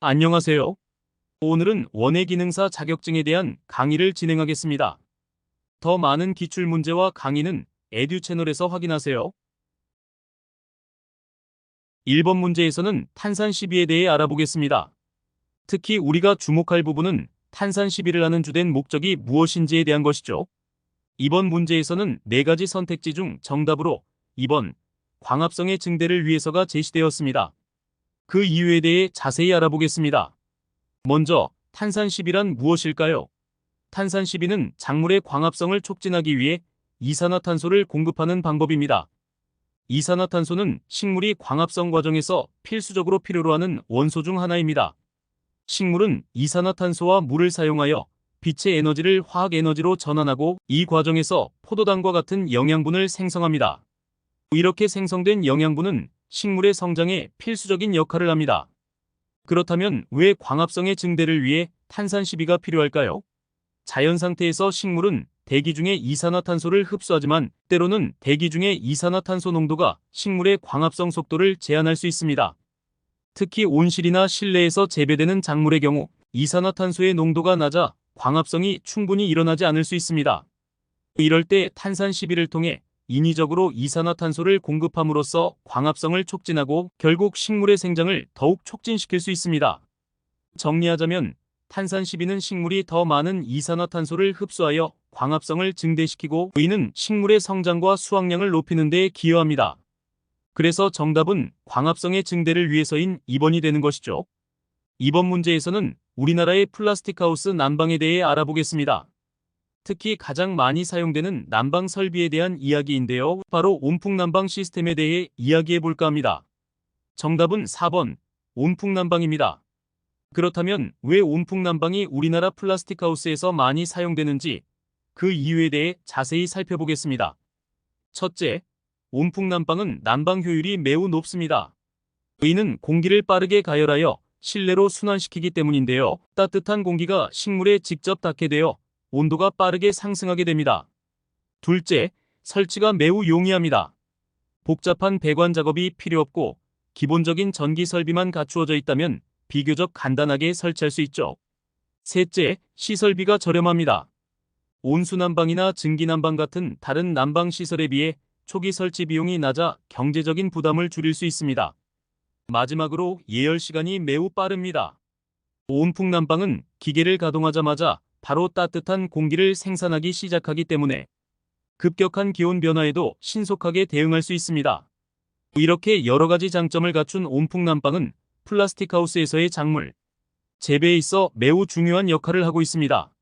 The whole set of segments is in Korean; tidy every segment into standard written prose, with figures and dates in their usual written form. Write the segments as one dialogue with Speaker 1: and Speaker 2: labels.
Speaker 1: 안녕하세요. 오늘은 원예기능사 자격증에 대한 강의를 진행하겠습니다. 더 많은 기출문제와 강의는 에듀 채널에서 확인하세요. 1번 문제에서는 탄산 시비에 대해 알아보겠습니다. 특히 우리가 주목할 부분은 탄산 시비를 하는 주된 목적이 무엇인지에 대한 것이죠. 이번 문제에서는 4가지 선택지 중 정답으로 2번 광합성의 증대를 위해서가 제시되었습니다. 그 이유에 대해 자세히 알아보겠습니다. 먼저 탄산 시비란 무엇일까요? 탄산 시비는 작물의 광합성을 촉진하기 위해 이산화탄소를 공급하는 방법입니다. 이산화탄소는 식물이 광합성 과정에서 필수적으로 필요로 하는 원소 중 하나입니다. 식물은 이산화탄소와 물을 사용하여 빛의 에너지를 화학 에너지로 전환하고 이 과정에서 포도당과 같은 영양분을 생성합니다. 이렇게 생성된 영양분은 식물의 성장에 필수적인 역할을 합니다. 그렇다면 왜 광합성의 증대를 위해 탄산 시비가 필요할까요? 자연 상태에서 식물은 대기 중의 이산화탄소를 흡수하지만 때로는 대기 중의 이산화탄소 농도가 식물의 광합성 속도를 제한할 수 있습니다. 특히 온실이나 실내에서 재배되는 작물의 경우 이산화탄소의 농도가 낮아 광합성이 충분히 일어나지 않을 수 있습니다. 이럴 때 탄산 시비를 통해 인위적으로 이산화탄소를 공급함으로써 광합성을 촉진하고 결국 식물의 생장을 더욱 촉진시킬 수 있습니다. 정리하자면 탄산 시비는 식물이 더 많은 이산화탄소를 흡수하여 광합성을 증대시키고 이는 식물의 성장과 수확량을 높이는 데 기여합니다. 그래서 정답은 광합성의 증대를 위해서인 2번이 되는 것이죠. 이번 문제에서는 우리나라의 플라스틱 하우스 난방에 대해 알아보겠습니다. 특히 가장 많이 사용되는 난방 설비에 대한 이야기인데요. 바로 온풍난방 시스템에 대해 이야기해 볼까 합니다. 정답은 4번 온풍난방입니다. 그렇다면 왜 온풍난방이 우리나라 플라스틱 하우스에서 많이 사용되는지 그 이유에 대해 자세히 살펴보겠습니다. 첫째, 온풍난방은 난방 효율이 매우 높습니다. 이는 공기를 빠르게 가열하여 실내로 순환시키기 때문인데요. 따뜻한 공기가 식물에 직접 닿게 되어 온도가 빠르게 상승하게 됩니다. 둘째, 설치가 매우 용이합니다. 복잡한 배관 작업이 필요 없고 기본적인 전기 설비만 갖추어져 있다면 비교적 간단하게 설치할 수 있죠. 셋째, 시설비가 저렴합니다. 온수난방이나 증기난방 같은 다른 난방 시설에 비해 초기 설치 비용이 낮아 경제적인 부담을 줄일 수 있습니다. 마지막으로 예열 시간이 매우 빠릅니다. 온풍난방은 기계를 가동하자마자 바로 따뜻한 공기를 생산하기 시작하기 때문에 급격한 기온 변화에도 신속하게 대응할 수 있습니다. 이렇게 여러 가지 장점을 갖춘 온풍난방은 플라스틱 하우스에서의 작물 재배에 있어 매우 중요한 역할을 하고 있습니다.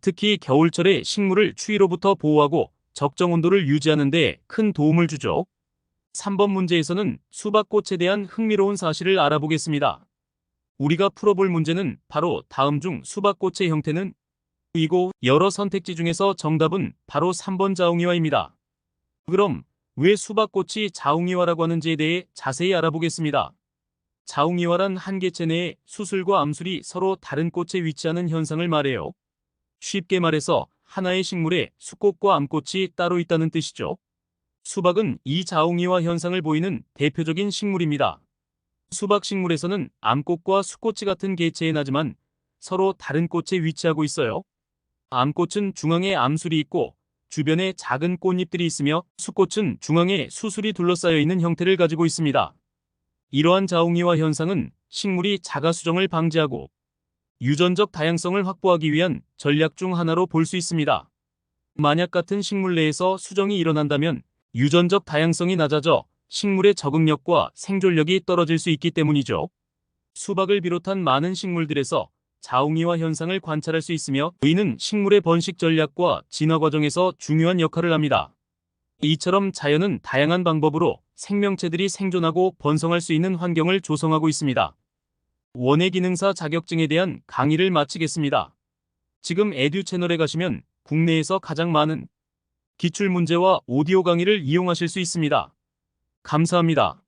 Speaker 1: 특히 겨울철에 식물을 추위로부터 보호하고 적정 온도를 유지하는 데 큰 도움을 주죠. 3번 문제에서는 수박꽃에 대한 흥미로운 사실을 알아보겠습니다. 우리가 풀어볼 문제는 바로 다음 중 수박꽃의 형태는 이고 여러 선택지 중에서 정답은 바로 3번 자웅이화입니다. 그럼 왜 수박꽃이 자웅이화라고 하는지에 대해 자세히 알아보겠습니다. 자웅이화란 한 개체 내에 수술과 암술이 서로 다른 꽃에 위치하는 현상을 말해요. 쉽게 말해서 하나의 식물에 수꽃과 암꽃이 따로 있다는 뜻이죠. 수박은 이 자웅이화 현상을 보이는 대표적인 식물입니다. 수박 식물에서는 암꽃과 수꽃이 같은 개체에 나지만 서로 다른 꽃에 위치하고 있어요. 암꽃은 중앙에 암술이 있고 주변에 작은 꽃잎들이 있으며 수꽃은 중앙에 수술이 둘러싸여 있는 형태를 가지고 있습니다. 이러한 자웅이화 현상은 식물이 자가수정을 방지하고 유전적 다양성을 확보하기 위한 전략 중 하나로 볼 수 있습니다. 만약 같은 식물 내에서 수정이 일어난다면 유전적 다양성이 낮아져 식물의 적응력과 생존력이 떨어질 수 있기 때문이죠. 수박을 비롯한 많은 식물들에서 자웅이화 현상을 관찰할 수 있으며 이는 식물의 번식 전략과 진화 과정에서 중요한 역할을 합니다. 이처럼 자연은 다양한 방법으로 생명체들이 생존하고 번성할 수 있는 환경을 조성하고 있습니다. 원예기능사 자격증에 대한 강의를 마치겠습니다. 지금 에듀 채널에 가시면 국내에서 가장 많은 기출문제와 오디오 강의를 이용하실 수 있습니다. 감사합니다.